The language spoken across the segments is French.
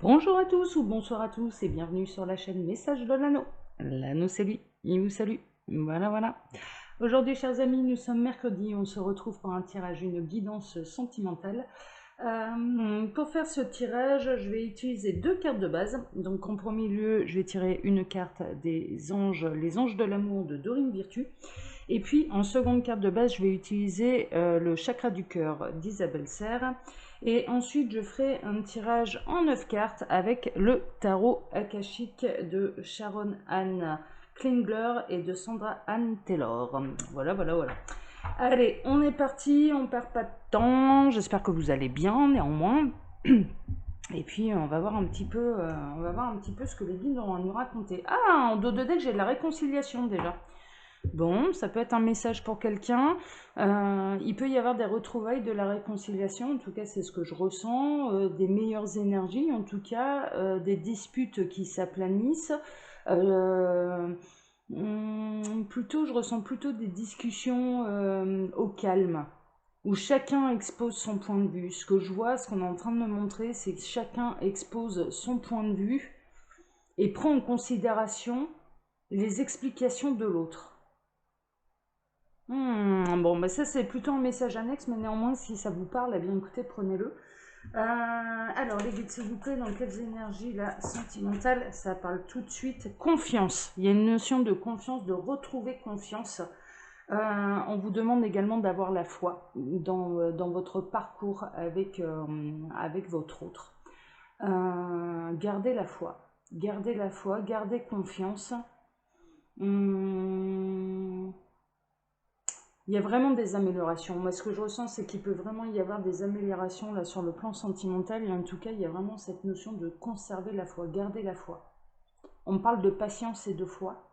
Bonjour à tous ou bonsoir à tous et bienvenue sur la chaîne Message de l'Anneau. L'Anneau c'est lui, il vous salue. Voilà, voilà. Aujourd'hui, chers amis, nous sommes mercredi, on se retrouve pour un tirage, une guidance sentimentale. Pour faire ce tirage, je vais utiliser deux cartes de base. Donc en premier lieu, je vais tirer une carte des anges, les anges de l'amour de Dorine Virtue. Et puis en seconde carte de base, je vais utiliser le chakra du cœur d'Isabelle Serre. Et ensuite, je ferai un tirage en 9 cartes avec le tarot akashique de Sharon Anne Klingler et de Sandra Anne Taylor. Voilà, voilà, voilà. Allez, on est parti, on perd pas de temps. J'espère que vous allez bien, néanmoins. Et puis, on va voir un petit peu, ce que les guides ont à nous raconter. Ah, en dos de deck, j'ai de la réconciliation déjà. Bon, ça peut être un message pour quelqu'un. Il peut y avoir des retrouvailles de la réconciliation, en tout cas c'est ce que je ressens, des meilleures énergies, en tout cas des disputes qui s'aplanissent. Euh, Plutôt, je ressens plutôt des discussions au calme, où chacun expose son point de vue. Ce que je vois, ce qu'on est en train de me montrer, c'est que chacun expose son point de vue et prend en considération les explications de l'autre. Bon, bah ça c'est plutôt un message annexe, mais néanmoins, si ça vous parle, eh bien écoutez, prenez-le. Alors, les guides, s'il vous plaît, dans quelles énergies là, sentimentales, ça parle tout de suite. Confiance. Il y a une notion de confiance, de retrouver confiance. On vous demande également d'avoir la foi dans votre parcours avec votre autre. Gardez la foi. Gardez la foi, gardez confiance. Hum, Il y a vraiment des améliorations. Moi, ce que je ressens, c'est qu'il peut vraiment y avoir des améliorations là sur le plan sentimental. Et en tout cas, il y a vraiment cette notion de conserver la foi, garder la foi. On parle de patience et de foi.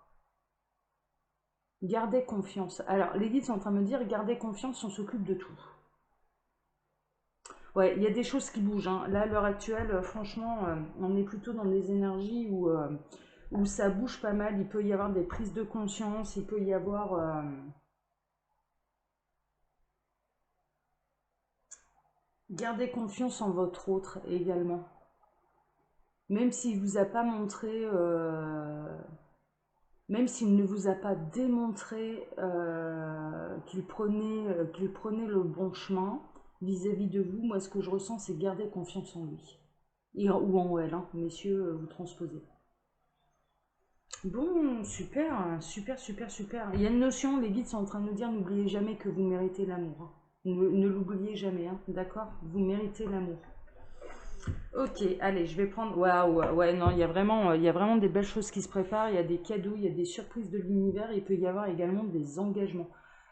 Gardez confiance. Alors, les guides sont en train de me dire, gardez confiance, on s'occupe de tout. Ouais, il y a des choses qui bougent, hein. Là, à l'heure actuelle, franchement, on est plutôt dans des énergies où ça bouge pas mal. Il peut y avoir des prises de conscience, il peut y avoir... gardez confiance en votre autre également. Même s'il vous a pas montré, même s'il ne vous a pas démontré qu'il prenait le bon chemin vis-à-vis de vous, moi ce que je ressens c'est garder confiance en lui. Ou en elle, hein, messieurs, vous transposez. Bon, super, super, super, super. Il y a une notion, les guides sont en train de nous dire, n'oubliez jamais que vous méritez l'amour, hein. Ne l'oubliez jamais, hein, d'accord. Vous méritez l'amour. Ok, allez, je vais prendre. Waouh, ouais, non, il y a vraiment des belles choses qui se préparent. Il y a des cadeaux, il y a des surprises de l'univers. Il peut y avoir également des engagements.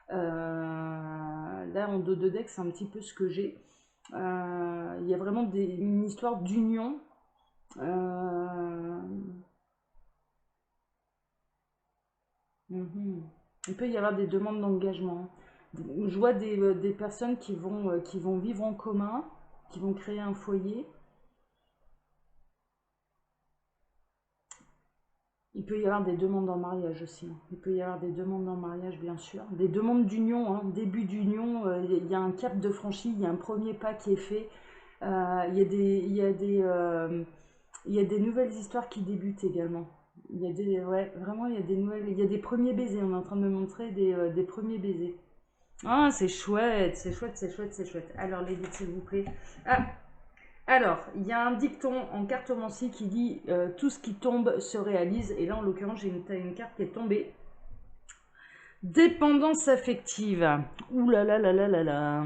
Là, en dos de deck, c'est un petit peu ce que j'ai. Il y a vraiment une histoire d'union. Euh, mhm. Il peut y avoir des demandes d'engagement. Je vois des personnes qui vont vivre en commun, qui vont créer un foyer. Il peut y avoir des demandes en mariage aussi, hein. Il peut y avoir des demandes en mariage, bien sûr. Des demandes d'union, hein. Début d'union, il y a un cap de franchi, il y a un premier pas qui est fait. Il y a des nouvelles histoires qui débutent également. Ouais, vraiment, il y a des nouvelles, il y a des premiers baisers. On est en train de me montrer des premiers baisers. Ah, c'est chouette, c'est chouette, c'est chouette, c'est chouette. Alors, les guides, s'il vous plaît. Ah, alors, il y a un dicton en cartomancie qui dit tout ce qui tombe se réalise. Et là, en l'occurrence, j'ai une carte qui est tombée. Dépendance affective. Ouh là là là là là là.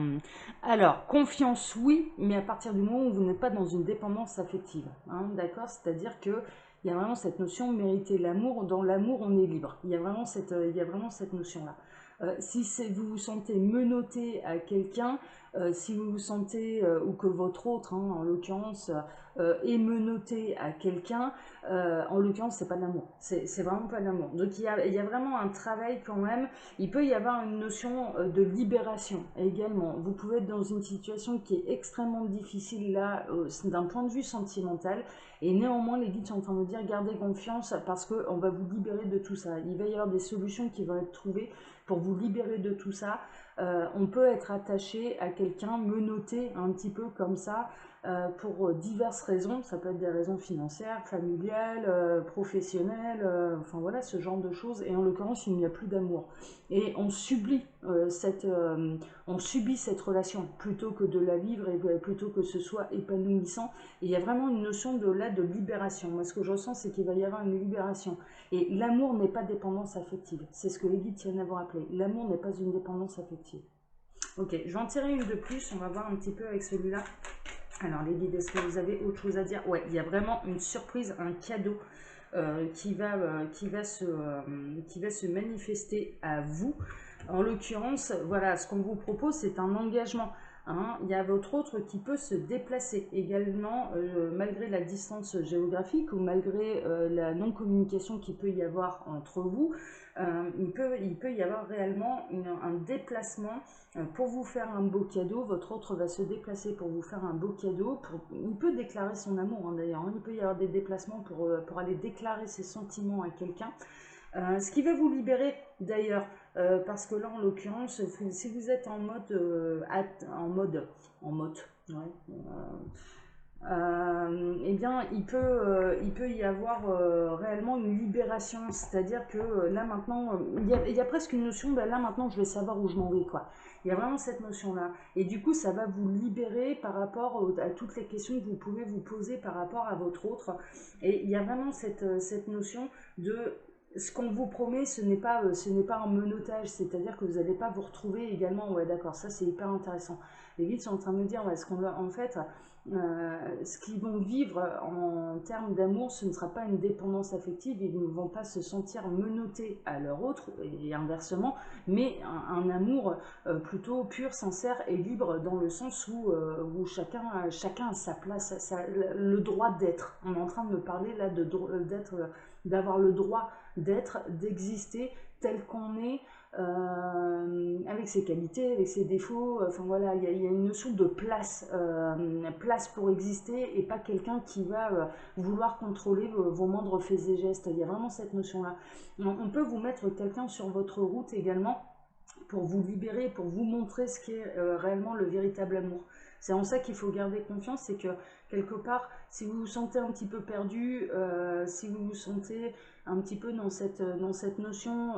Alors, confiance, oui, mais à partir du moment où vous n'êtes pas dans une dépendance affective, hein, d'accord. C'est-à-dire que il y a vraiment cette notion de mériter l'amour. Dans l'amour, on est libre. Il y a vraiment cette notion-là. Si vous vous sentez menotté à quelqu'un, si vous vous sentez, ou que votre autre, hein, en l'occurrence, est menotté à quelqu'un, en l'occurrence, c'est pas de l'amour. C'est vraiment pas de l'amour. Donc il y a vraiment un travail quand même. Il peut y avoir une notion de libération également. Vous pouvez être dans une situation qui est extrêmement difficile là, d'un point de vue sentimental. Et néanmoins, les guides sont en train de dire gardez confiance parce qu'on va vous libérer de tout ça. Il va y avoir des solutions qui vont être trouvées pour vous libérer de tout ça. On peut être attaché à quelqu'un, menotté un petit peu comme ça. pour diverses raisons. Ça peut être des raisons financières, familiales, professionnelles, enfin voilà, ce genre de choses. Et en l'occurrence, il n'y a plus d'amour. Et on subit cette relation plutôt que de la vivre et plutôt que ce soit épanouissant. Et il y a vraiment une notion de libération. Moi, ce que je ressens, c'est qu'il va y avoir une libération. Et l'amour n'est pas dépendance affective. C'est ce que les guides tiennent à vous rappeler. L'amour n'est pas une dépendance affective. Ok, je vais en tirer une de plus. On va voir un petit peu avec celui-là. Alors les guides, est-ce que vous avez autre chose à dire? Ouais, il y a vraiment une surprise, un cadeau qui va se manifester à vous. En l'occurrence, voilà, ce qu'on vous propose, c'est un engagement. Hein. Il y a votre autre qui peut se déplacer également, malgré la distance géographique ou malgré la non-communication qu'il peut y avoir entre vous. Il peut y avoir réellement un déplacement pour vous faire un beau cadeau. Votre autre va se déplacer pour vous faire un beau cadeau. Il peut déclarer son amour, hein, d'ailleurs. Hein. Il peut y avoir des déplacements pour aller déclarer ses sentiments à quelqu'un. Ce qui va vous libérer d'ailleurs, parce que là en l'occurrence, si vous êtes en mode, ouais, eh bien il peut y avoir réellement une libération, c'est-à-dire que là maintenant, il y a presque une notion, ben là maintenant je vais savoir où je m'en vais, quoi. Il y a vraiment cette notion-là. Et du coup, ça va vous libérer par rapport à toutes les questions que vous pouvez vous poser par rapport à votre autre. Et il y a vraiment cette notion de ce qu'on vous promet, ce n'est pas un menottage, c'est-à-dire que vous n'allez pas vous retrouver également, ouais d'accord, ça c'est hyper intéressant. Les guides sont en train de me dire, ouais, en fait, ce qu'ils vont vivre en termes d'amour, ce ne sera pas une dépendance affective, ils ne vont pas se sentir menottés à leur autre, et inversement, mais un amour plutôt pur, sincère et libre, dans le sens où chacun a sa place, le droit d'être. On est en train de me parler là d'avoir le droit d'être, d'exister tel qu'on est, avec ses qualités, avec ses défauts. Enfin voilà, il y a une notion de place, place pour exister, et pas quelqu'un qui va vouloir contrôler vos moindres faits et gestes. Il y a vraiment cette notion-là. On peut vous mettre quelqu'un sur votre route également pour vous libérer, pour vous montrer ce qu'est réellement le véritable amour. C'est en ça qu'il faut garder confiance, c'est que quelque part, si vous vous sentez un petit peu perdu, si vous vous sentez un petit peu dans cette notion,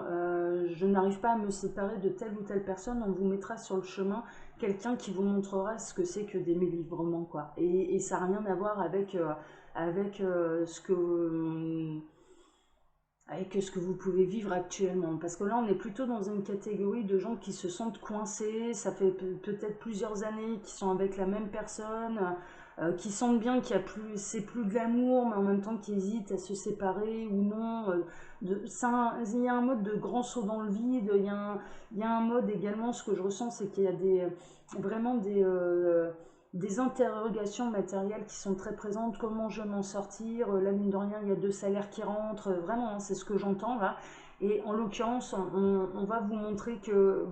je n'arrive pas à me séparer de telle ou telle personne, on vous mettra sur le chemin quelqu'un qui vous montrera ce que c'est que d'aimer librement, quoi. Et ça n'a rien à voir avec, avec ce que vous pouvez vivre actuellement. Parce que là, on est plutôt dans une catégorie de gens qui se sentent coincés, ça fait peut-être plusieurs années qu'ils sont avec la même personne, qui sentent bien qu'il y a plus, c'est plus de l'amour, mais en même temps qui hésitent à se séparer ou non. Il y a un mode de grand saut dans le vide, il y a un mode également, ce que je ressens, c'est qu'il y a vraiment des interrogations matérielles qui sont très présentes. Comment je vais m'en sortir? Là, mine de rien, il y a 2 salaires qui rentrent. Vraiment, hein, c'est ce que j'entends là. Et en l'occurrence, on va vous montrer que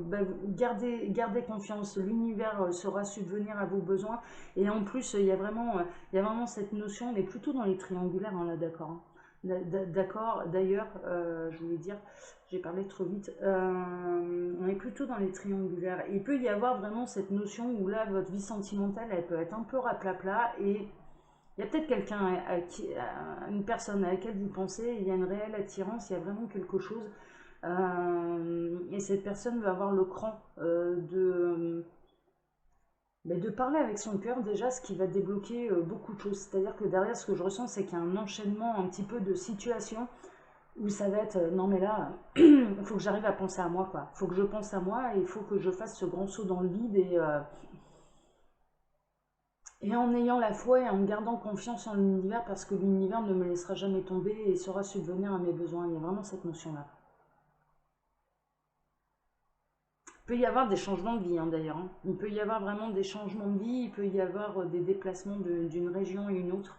gardez confiance. L'univers saura subvenir à vos besoins. Et en plus, il y a vraiment cette notion. On est plutôt dans les triangulaires, hein, là, d'accord. Hein. D'accord, d'ailleurs, je voulais dire, j'ai parlé trop vite, on est plutôt dans les triangulaires. Il peut y avoir vraiment cette notion où là, votre vie sentimentale, elle peut être un peu raplapla, et il y a peut-être quelqu'un, une personne à laquelle vous pensez, il y a une réelle attirance, il y a vraiment quelque chose, et cette personne va avoir le cran de parler avec son cœur déjà, ce qui va débloquer beaucoup de choses. C'est-à-dire que derrière, ce que je ressens, c'est qu'il y a un enchaînement un petit peu de situations où ça va être non mais là, il faut que j'arrive à penser à moi, quoi. Il faut que je pense à moi et il faut que je fasse ce grand saut dans le vide, et en ayant la foi et en gardant confiance en l'univers, parce que l'univers ne me laissera jamais tomber et saura subvenir à mes besoins. Il y a vraiment cette notion-là. Il peut y avoir des changements de vie, hein, d'ailleurs. Hein. Il peut y avoir vraiment des changements de vie, il peut y avoir des déplacements d'une région à une autre.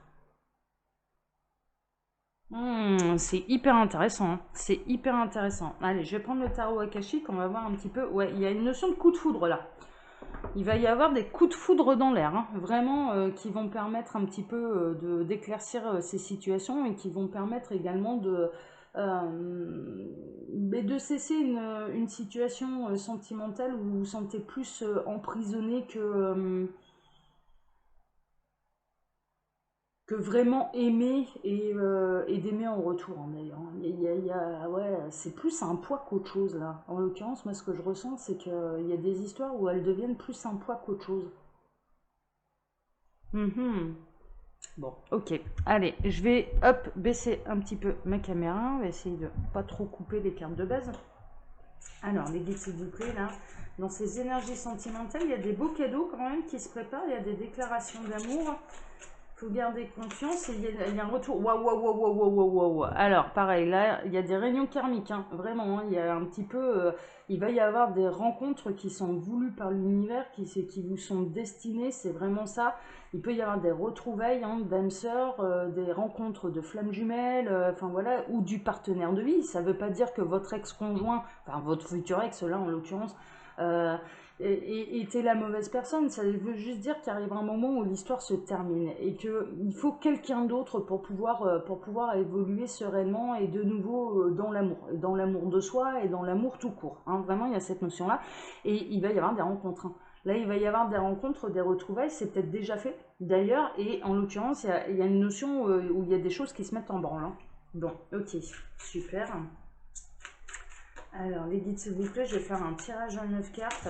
C'est hyper intéressant. Hein. C'est hyper intéressant. Allez, je vais prendre le tarot akashique, on va voir un petit peu. Ouais, il y a une notion de coup de foudre là. Il va y avoir des coups de foudre dans l'air, hein, vraiment, qui vont permettre un petit peu d'éclaircir ces situations, et qui vont permettre également de cesser une situation sentimentale où vous vous sentez plus emprisonné que... que vraiment aimer et d'aimer en retour, hein, d'ailleurs. Ouais, c'est plus un poids qu'autre chose, là. En l'occurrence, moi, ce que je ressens, c'est qu'il y a des histoires où elles deviennent plus un poids qu'autre chose. Mhm. Bon, ok. Allez, je vais, hop, baisser un petit peu ma caméra. On va essayer de pas trop couper les cartes de base. Alors, les guides, s'il vous plaît, là. Dans ces énergies sentimentales, il y a des beaux cadeaux quand même qui se préparent. Il y a des déclarations d'amour. Faut garder confiance et il y a un retour. Waouh, waouh, waouh, waouh, waouh, waouh, waouh. Alors, pareil, là, il y a des réunions karmiques, hein, vraiment. Hein, il y a un petit peu. Il va y avoir des rencontres qui sont voulues par l'univers, qui vous sont destinées, c'est vraiment ça. Il peut y avoir des retrouvailles, hein, d'âmes sœurs, des rencontres de flammes jumelles, enfin voilà, ou du partenaire de vie. Ça ne veut pas dire que votre ex-conjoint, enfin votre futur ex, là en l'occurrence, euh, était la mauvaise personne. Ça veut juste dire qu'il arrive un moment où l'histoire se termine et qu'il faut quelqu'un d'autre pour pouvoir évoluer sereinement et de nouveau dans l'amour de soi et dans l'amour tout court. Hein. Vraiment, il y a cette notion-là. Et il va y avoir des rencontres. Hein. Là, il va y avoir des rencontres, des retrouvailles, c'est peut-être déjà fait d'ailleurs. Et en l'occurrence, il y a une notion où il y a des choses qui se mettent en branle. Hein. Bon, ok, super. Alors, les guides, s'il vous plaît, je vais faire un tirage à 9 cartes.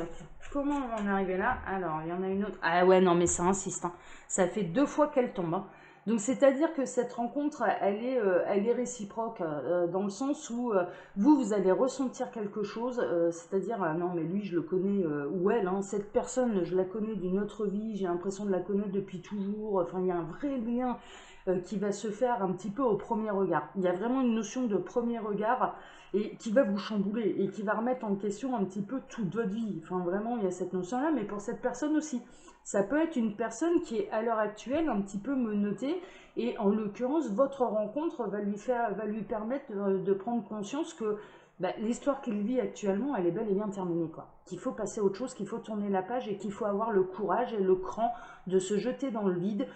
Comment on va en arriver là? Alors, il y en a une autre. Ah ouais, non, mais ça insiste. Hein. Ça fait 2 fois qu'elle tombe. Hein. Donc, c'est-à-dire que cette rencontre, elle est réciproque, dans le sens où vous allez ressentir quelque chose. C'est-à-dire, ah non, mais lui, je le connais, ou elle, hein, cette personne, je la connais d'une autre vie, j'ai l'impression de la connaître depuis toujours. Enfin, il y a un vrai lien qui va se faire un petit peu au premier regard. Il y a vraiment une notion de premier regard et qui va vous chambouler et qui va remettre en question un petit peu toute votre vie. Enfin, vraiment, il y a cette notion-là, mais pour cette personne aussi. Ça peut être une personne qui est à l'heure actuelle un petit peu menottée et en l'occurrence, votre rencontre va lui permettre de prendre conscience que l'histoire qu'il vit actuellement, elle est bel et bien terminée, quoi. Qu'il faut passer à autre chose, qu'il faut tourner la page et qu'il faut avoir le courage et le cran de se jeter dans le vide,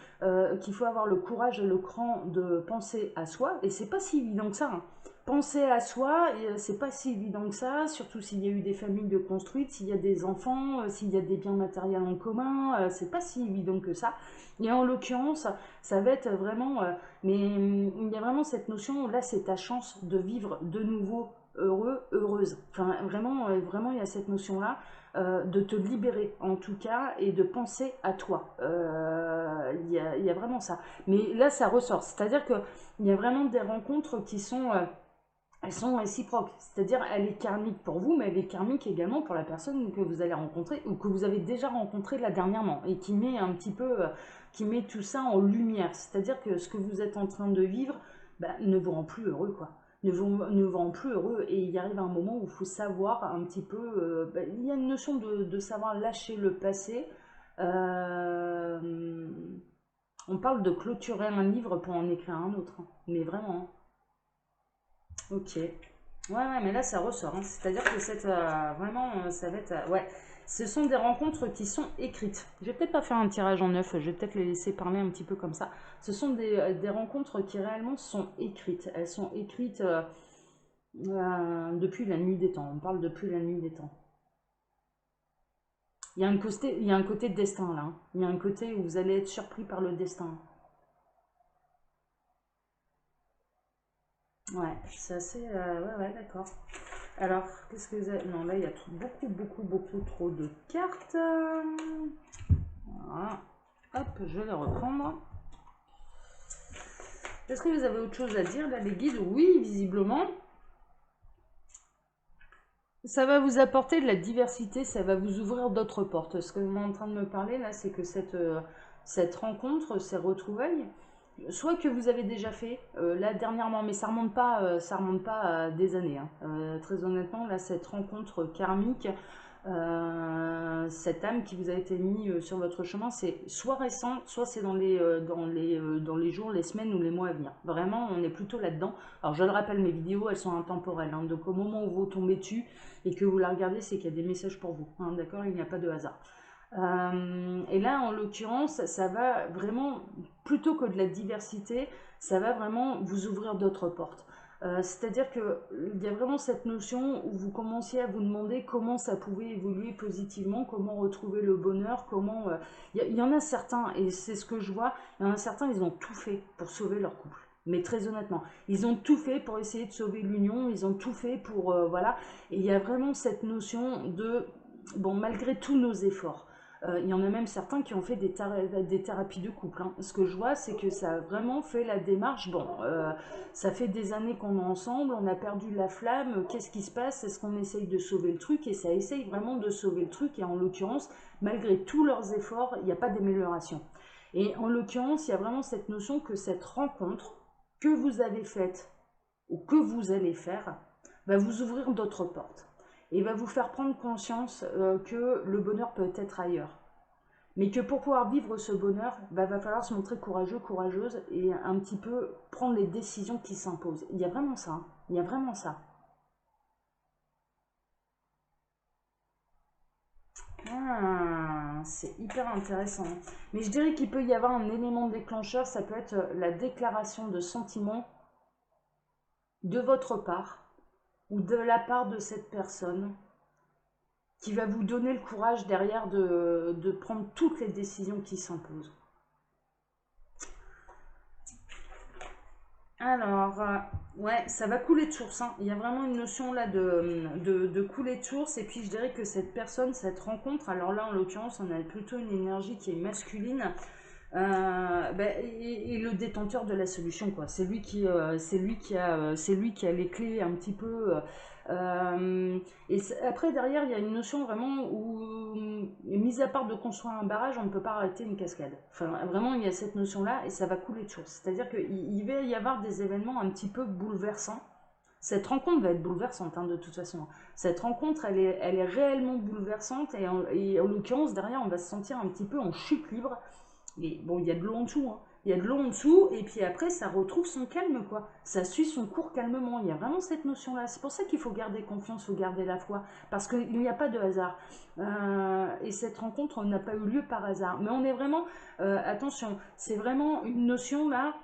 qu'il faut avoir le courage et le cran de penser à soi. Et c'est pas si évident que ça. Hein. Penser à soi, c'est pas si évident que ça, surtout s'il y a eu des familles de construites, s'il y a des enfants, s'il y a des biens matériels en commun, c'est pas si évident que ça. Et en l'occurrence, ça va être vraiment, mais il y a vraiment cette notion, là c'est ta chance de vivre de nouveau heureux, heureuse. Enfin vraiment, vraiment il y a cette notion-là. De te libérer en tout cas et de penser à toi. Il y a vraiment ça. Mais là ça ressort, c'est-à-dire qu'il y a vraiment des rencontres qui sont elles sont réciproques. C'est-à-dire, elle est karmique pour vous, mais elle est karmique également pour la personne que vous allez rencontrer ou que vous avez déjà rencontrée là dernièrement et qui met un petit peu, qui met tout ça en lumière. C'est-à-dire que ce que vous êtes en train de vivre ne vous rend plus heureux, quoi. Ne vous rend plus heureux et il arrive un moment où il faut savoir un petit peu. Il y a une notion de savoir lâcher le passé. Euh, on parle de clôturer un livre pour en écrire un autre, hein. Mais vraiment. Hein. Ok. Ouais, mais là, ça ressort. Hein. C'est-à-dire que vraiment, ça va être. Ouais. Ce sont des rencontres qui sont écrites. Je vais peut-être pas faire un tirage en neuf, je vais peut-être les laisser parler un petit peu comme ça. Ce sont des rencontres qui réellement sont écrites. Elles sont écrites depuis la nuit des temps. On parle depuis la nuit des temps. Il y a un côté de destin là. Hein. Il y a un côté où vous allez être surpris par le destin. Ouais, c'est assez. Ouais, ouais, d'accord. Alors, qu'est-ce que vous avez... Non, là, il y a beaucoup, beaucoup, beaucoup trop de cartes. Voilà. Hop, je vais les reprendre. Est-ce que vous avez autre chose à dire, là, les guides? Oui, visiblement. Ça va vous apporter de la diversité, ça va vous ouvrir d'autres portes. Ce que vous êtes en train de me parler, là, c'est que cette rencontre, ces retrouvailles, soit que vous avez déjà fait, là dernièrement, mais ça remonte pas à des années. Hein. Très honnêtement, là, cette rencontre karmique, cette âme qui vous a été mise sur votre chemin, c'est soit récent, soit c'est dans les jours, les semaines ou les mois à venir. Vraiment, on est plutôt là-dedans. Alors, je le rappelle, mes vidéos, elles sont intemporelles. Hein, donc, au moment où vous tombez dessus et que vous la regardez, c'est qu'il y a des messages pour vous. Hein, d'accord. Il n'y a pas de hasard. Et là, en l'occurrence, ça va vraiment, plutôt que de la diversité, ça va vraiment vous ouvrir d'autres portes. C'est-à-dire qu'il y a vraiment cette notion où vous commenciez à vous demander comment ça pouvait évoluer positivement, comment retrouver le bonheur, comment... Il y en a certains, et c'est ce que je vois, il y en a certains, ils ont tout fait pour sauver leur couple. Mais très honnêtement, ils ont tout fait pour essayer de sauver l'union, ils ont tout fait pour... voilà. Et il y a vraiment cette notion de... Bon, malgré tous nos efforts, il y en a même certains qui ont fait des thérapies de couple, hein. Ce que je vois, c'est que ça a vraiment fait la démarche. Bon, ça fait des années qu'on est ensemble, on a perdu la flamme, qu'est-ce qui se passe? Est-ce qu'on essaye de sauver le truc? Et ça essaye vraiment de sauver le truc. Et en l'occurrence, malgré tous leurs efforts, il n'y a pas d'amélioration. Et en l'occurrence, il y a vraiment cette notion que cette rencontre que vous avez faite ou que vous allez faire va vous ouvrir d'autres portes et va vous faire prendre conscience que le bonheur peut être ailleurs. Mais que pour pouvoir vivre ce bonheur, va falloir se montrer courageux, courageuse et un petit peu prendre les décisions qui s'imposent. Il y a vraiment ça, hein. Il y a vraiment ça. Ah, c'est hyper intéressant. Mais je dirais qu'il peut y avoir un élément déclencheur, ça peut être la déclaration de sentiments de votre part ou de la part de cette personne qui va vous donner le courage derrière de prendre toutes les décisions qui s'imposent. Alors, ouais, ça va couler de source, hein. Il y a vraiment une notion là de couler de source. Et puis je dirais que cette personne, cette rencontre, alors là en l'occurrence, on a plutôt une énergie qui est masculine. Et le détenteur de la solution, quoi. C'est lui qui a les clés un petit peu. Après, derrière, il y a une notion vraiment où, mis à part de construire un barrage, on ne peut pas arrêter une cascade. Enfin, vraiment, il y a cette notion-là et ça va couler de source. C'est-à-dire qu'il va y avoir des événements un petit peu bouleversants. Cette rencontre va être bouleversante, hein, de toute façon. Cette rencontre, elle est réellement bouleversante et en l'occurrence, derrière, on va se sentir un petit peu en chute libre. Et bon, il y a de l'eau en dessous, hein. Il y a de l'eau en dessous, et puis après, ça retrouve son calme, quoi. Ça suit son cours calmement. Il y a vraiment cette notion-là. C'est pour ça qu'il faut garder confiance, il faut garder la foi, parce qu'il n'y a pas de hasard. Et cette rencontre n'a pas eu lieu par hasard. Mais on est vraiment, attention, c'est vraiment une notion là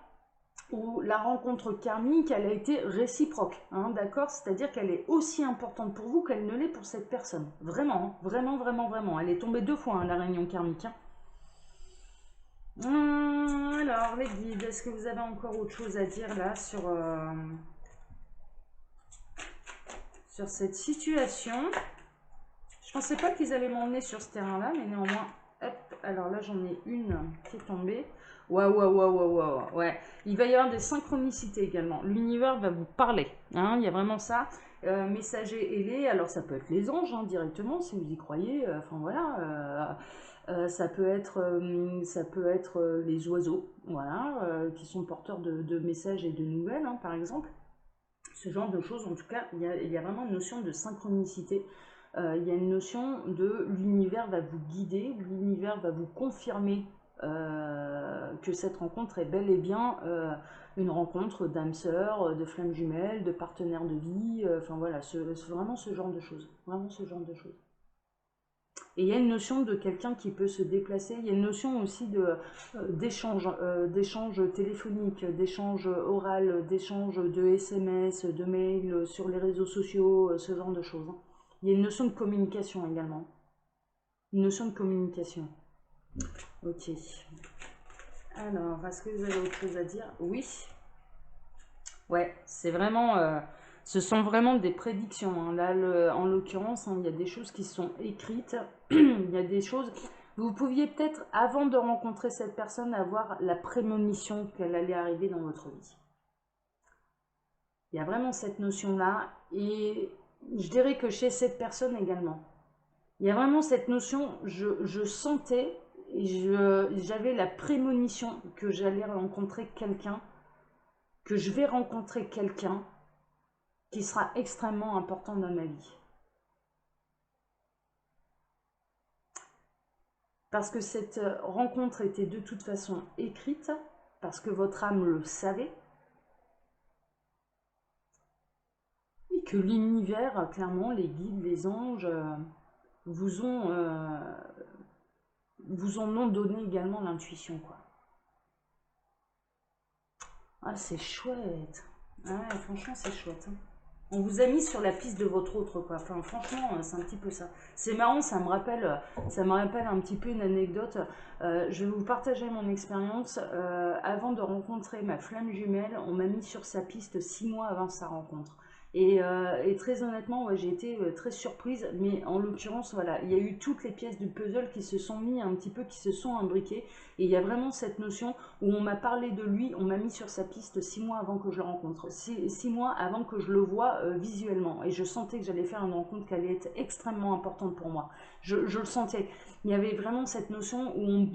où la rencontre karmique, elle a été réciproque, hein, d'accord? C'est-à-dire qu'elle est aussi importante pour vous qu'elle ne l'est pour cette personne. Vraiment, hein, vraiment, vraiment, vraiment. Elle est tombée 2 fois, hein, la réunion karmique, hein. Alors, les guides, est-ce que vous avez encore autre chose à dire là sur cette situation? Je pensais pas qu'ils allaient m'emmener sur ce terrain-là, mais néanmoins, hop, alors là j'en ai une qui est tombée. Waouh, waouh, waouh, waouh, waouh, ouais. Il va y avoir des synchronicités également. L'univers va vous parler, hein, il y a vraiment ça. Messager ailé, alors ça peut être les anges, hein, directement, si vous y croyez. Enfin voilà. Ça peut être les oiseaux, voilà, qui sont porteurs de messages et de nouvelles, hein, par exemple. Ce genre de choses, en tout cas, il y a vraiment une notion de synchronicité. Il y a une notion de l'univers va vous guider, l'univers va vous confirmer que cette rencontre est bel et bien une rencontre d'âme sœur, de flammes jumelles, de partenaires de vie, enfin voilà, vraiment ce genre de choses. Vraiment ce genre de choses. Et il y a une notion de quelqu'un qui peut se déplacer, il y a une notion aussi d'échange téléphonique, d'échange oral, d'échange de SMS, de mails sur les réseaux sociaux, ce genre de choses, hein. Il y a une notion de communication également. Une notion de communication. Ok. Alors, est-ce que vous avez autre chose à dire? Oui. Ouais, c'est vraiment... ce sont vraiment des prédictions, hein. Là, en l'occurrence, hein, il y a des choses qui sont écrites. Il y a des choses... Vous pouviez peut-être, avant de rencontrer cette personne, avoir la prémonition qu'elle allait arriver dans votre vie. Il y a vraiment cette notion-là. Et je dirais que chez cette personne également. Il y a vraiment cette notion, je sentais, j'avais la prémonition que j'allais rencontrer quelqu'un, que je vais rencontrer quelqu'un qui sera extrêmement important dans ma vie. Parce que cette rencontre était de toute façon écrite, parce que votre âme le savait, et que l'univers, clairement, les guides, les anges, vous ont, vous en ont donné également l'intuition, quoi. Ah, c'est chouette. Ah ouais, franchement, c'est chouette, hein. On vous a mis sur la piste de votre autre, quoi. Enfin, franchement, c'est un petit peu ça. C'est marrant, ça me rappelle un petit peu une anecdote. Je vais vous partager mon expérience. Avant de rencontrer ma flamme jumelle, on m'a mis sur sa piste 6 mois avant sa rencontre. Et très honnêtement, ouais, j'ai été très surprise, mais en l'occurrence, voilà, il y a eu toutes les pièces du puzzle qui se sont mis un petit peu, qui se sont imbriquées, et il y a vraiment cette notion où on m'a parlé de lui, on m'a mis sur sa piste 6 mois avant que je le rencontre, 6 mois avant que je le vois visuellement, et je sentais que j'allais faire une rencontre qui allait être extrêmement importante pour moi. Je le sentais. Il y avait vraiment cette notion où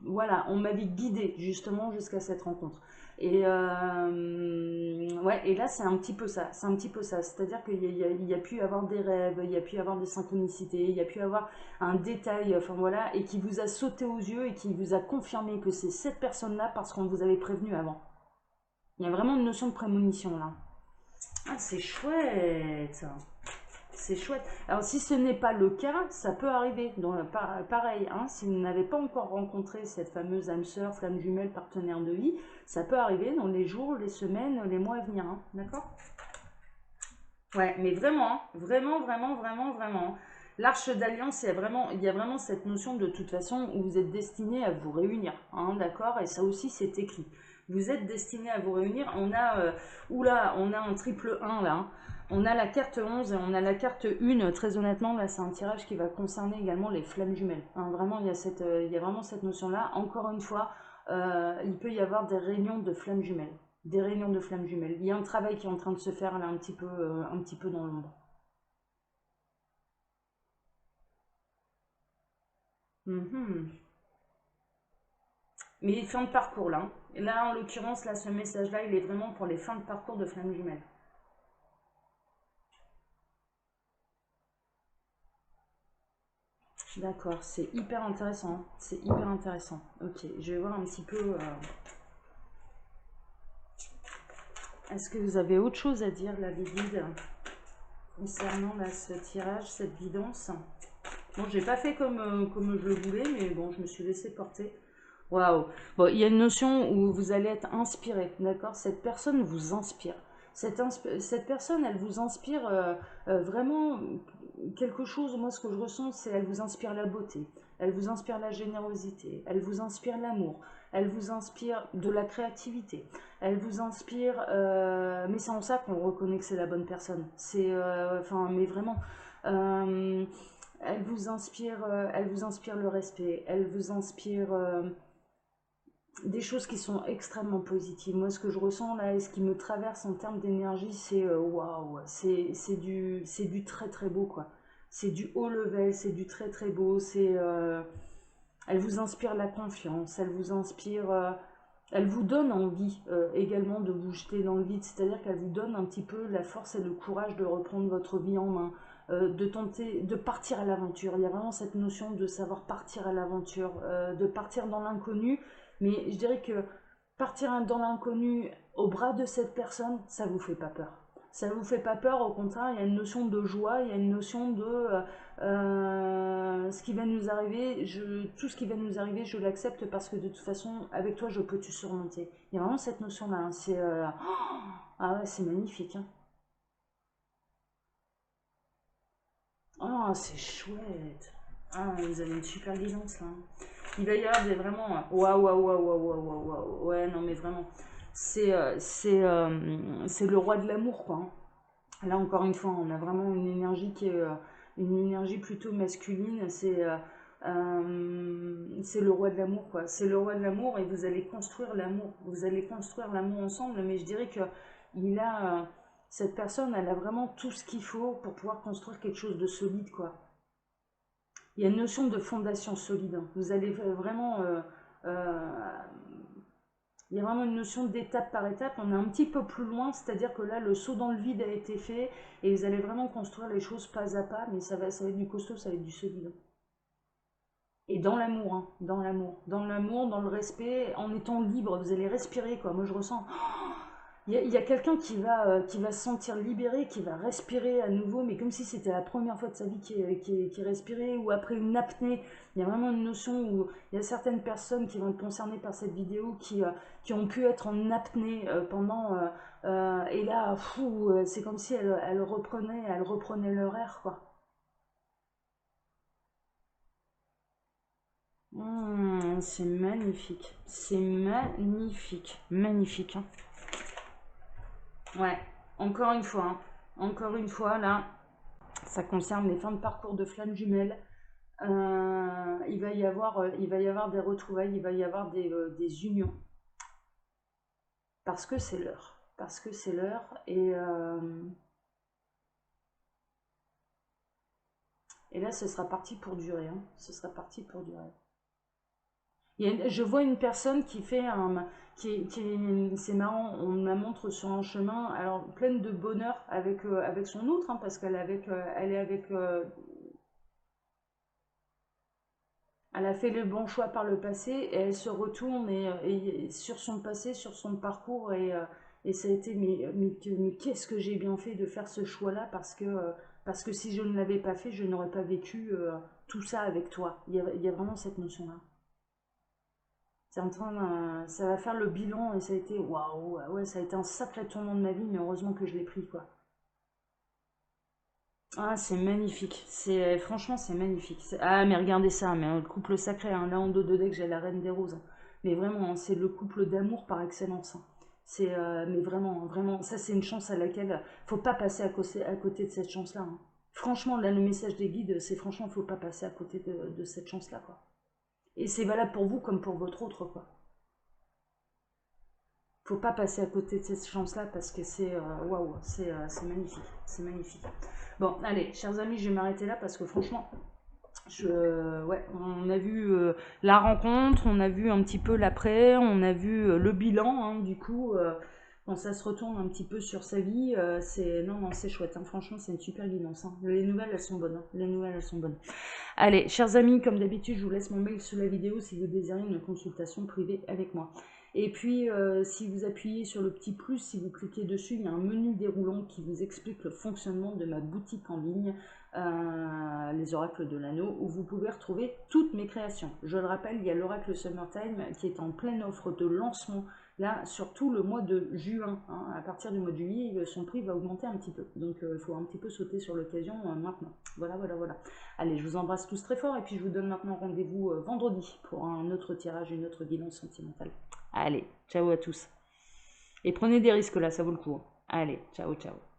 voilà, on m'avait guidé justement jusqu'à cette rencontre. Ouais, et là, c'est un petit peu ça. C'est un petit peu ça. C'est-à-dire qu'il y a pu y avoir des rêves, il y a pu y avoir des synchronicités, il y a pu y avoir un détail, enfin voilà, et qui vous a sauté aux yeux et qui vous a confirmé que c'est cette personne-là parce qu'on vous avait prévenu avant. Il y a vraiment une notion de prémonition là. Ah, c'est chouette. C'est chouette. Alors, si ce n'est pas le cas, ça peut arriver. Donc, pareil, hein, si vous n'avez pas encore rencontré cette fameuse âme sœur, flamme jumelle, partenaire de vie, ça peut arriver dans les jours, les semaines, les mois à venir. Hein, d'accord? Ouais, mais vraiment, hein, vraiment, vraiment, vraiment, vraiment. L'Arche d'Alliance, il y a vraiment cette notion de toute façon où vous êtes destiné à vous réunir, hein, d'accord? Et ça aussi, c'est écrit. Vous êtes destiné à vous réunir. Oula, on a un triple 1 là, hein. On a la carte 11 et on a la carte 1. Très honnêtement, là, c'est un tirage qui va concerner également les flammes jumelles, hein. Vraiment, il y a vraiment cette notion-là. Encore une fois, il peut y avoir des réunions de flammes jumelles. Des réunions de flammes jumelles. Il y a un travail qui est en train de se faire là un petit peu dans l'ombre. Mhm. Mais fin de parcours là, hein. Et là, en l'occurrence, là, ce message-là, il est vraiment pour les fins de parcours de flammes jumelles. D'accord, c'est hyper intéressant, hein. C'est hyper intéressant. Ok, je vais voir un petit peu. Est-ce que vous avez autre chose à dire, là, les guides, concernant là, ce tirage, cette guidance? Bon, j'ai pas fait comme je le voulais, mais bon, je me suis laissé porter. Waouh! Bon, il y a une notion où vous allez être inspiré, d'accord? Cette personne vous inspire. Cette personne, elle vous inspire vraiment quelque chose. Moi, ce que je ressens, c'est elle vous inspire la beauté, elle vous inspire la générosité, elle vous inspire l'amour, elle vous inspire de la créativité, elle vous inspire. Mais c'est en ça qu'on reconnaît que c'est la bonne personne. Enfin, mais vraiment. euh, elle vous inspire le respect, elle vous inspire des choses qui sont extrêmement positives. Moi, ce que je ressens là et ce qui me traverse en termes d'énergie, c'est waouh, c'est du très très beau quoi. C'est du haut level, c'est du très très beau. Elle vous inspire la confiance, elle vous inspire, elle vous donne envie également de vous jeter dans le vide. C'est-à-dire qu'elle vous donne un petit peu la force et le courage de reprendre votre vie en main, de tenter, de partir à l'aventure. Il y a vraiment cette notion de savoir partir à l'aventure, de partir dans l'inconnu. Mais je dirais que partir dans l'inconnu au bras de cette personne, ça vous fait pas peur. Ça vous fait pas peur, au contraire, il y a une notion de joie, il y a une notion de ce qui va nous arriver, tout ce qui va nous arriver, je l'accepte parce que de toute façon, avec toi, je peux te surmonter. Il y a vraiment cette notion-là, hein. Ah ouais, c'est magnifique, hein. Oh, c'est chouette. Ah, vous avez une super guidance là, hein. Il va y avoir vraiment. Waouh, waouh, waouh, waouh, waouh, waouh, waouh. Ouais, non, mais vraiment. C'est le roi de l'amour, quoi, hein. Là, encore une fois, on a vraiment une énergie qui est une énergie plutôt masculine. C'est le roi de l'amour, quoi. C'est le roi de l'amour et vous allez construire l'amour. Vous allez construire l'amour ensemble, mais je dirais que il a, cette personne, elle a vraiment tout ce qu'il faut pour pouvoir construire quelque chose de solide, quoi. Il y a une notion de fondation solide, hein. Vous allez vraiment euh, il y a vraiment une notion d'étape par étape. On est un petit peu plus loin, c'est-à-dire que là, le saut dans le vide a été fait et vous allez vraiment construire les choses pas à pas, mais ça va être du costaud, ça va être du solide. Et dans l'amour, hein, dans l'amour, dans le respect, en étant libre, vous allez respirer, quoi. Moi, je ressens. Il y a quelqu'un qui va se sentir libéré, qui va respirer à nouveau, mais comme si c'était la première fois de sa vie qu'il respirait, ou après une apnée. Il y a vraiment une notion où il y a certaines personnes qui vont être concernées par cette vidéo qui ont pu être en apnée pendant... et là, fou, c'est comme si elles reprenaient leur air, quoi. C'est magnifique. C'est magnifique. Magnifique, hein. Ouais, encore une fois, hein. Encore une fois, là, ça concerne les fins de parcours de flammes jumelles. Il va y avoir des retrouvailles, il va y avoir des unions. Parce que c'est l'heure. Parce que c'est l'heure. Et là, ce sera parti pour durer, hein. Ce sera parti pour durer. Je vois une personne qui fait un... c'est marrant, on me la montre sur un chemin, alors pleine de bonheur avec son autre, hein, parce elle est avec... elle a fait le bon choix par le passé et elle se retourne et sur son passé, sur son parcours et ça a été mais qu'est-ce que j'ai bien fait de faire ce choix-là parce que si je ne l'avais pas fait, je n'aurais pas vécu tout ça avec toi. Il y a vraiment cette notion-là. Ça va faire le bilan et ça a été waouh, ouais, ça a été un sacré tournant de ma vie, mais heureusement que je l'ai pris quoi. Ah, c'est magnifique. Franchement, c'est magnifique. Ah, mais regardez ça, mais le couple sacré, hein. Là en dos de deck, j'ai la reine des roses, hein. Mais vraiment, hein, c'est le couple d'amour par excellence, hein. Mais vraiment, vraiment, ça c'est une chance à laquelle faut pas passer à côté de cette chance-là, hein. Franchement, là, le message des guides, c'est franchement, faut pas passer à côté de cette chance-là, quoi. Et c'est valable pour vous comme pour votre autre, quoi. Faut pas passer à côté de cette chance-là parce que c'est waouh, c'est magnifique, c'est magnifique. Bon, allez, chers amis, je vais m'arrêter là parce que franchement, ouais, on a vu la rencontre, on a vu un petit peu l'après, on a vu le bilan, hein, du coup, quand ça se retourne un petit peu sur sa vie, non, c'est chouette, hein, franchement, c'est une super guidance, hein. Les nouvelles, elles sont bonnes, hein, les nouvelles, elles sont bonnes. Allez, chers amis, comme d'habitude, je vous laisse mon mail sous la vidéo si vous désirez une consultation privée avec moi. Et puis, si vous appuyez sur le petit plus, si vous cliquez dessus, il y a un menu déroulant qui vous explique le fonctionnement de ma boutique en ligne, les oracles de l'anneau, où vous pouvez retrouver toutes mes créations. Je le rappelle, il y a l'oracle Summertime qui est en pleine offre de lancement, là, surtout le mois de juin, hein. À partir du mois de juillet, son prix va augmenter un petit peu. Donc, il faut un petit peu sauter sur l'occasion maintenant. Voilà, voilà, voilà. Allez, je vous embrasse tous très fort et puis je vous donne maintenant rendez-vous vendredi pour un autre tirage, une autre guidance sentimentale. Allez, ciao à tous. Et prenez des risques là, ça vaut le coup. Allez, ciao, ciao.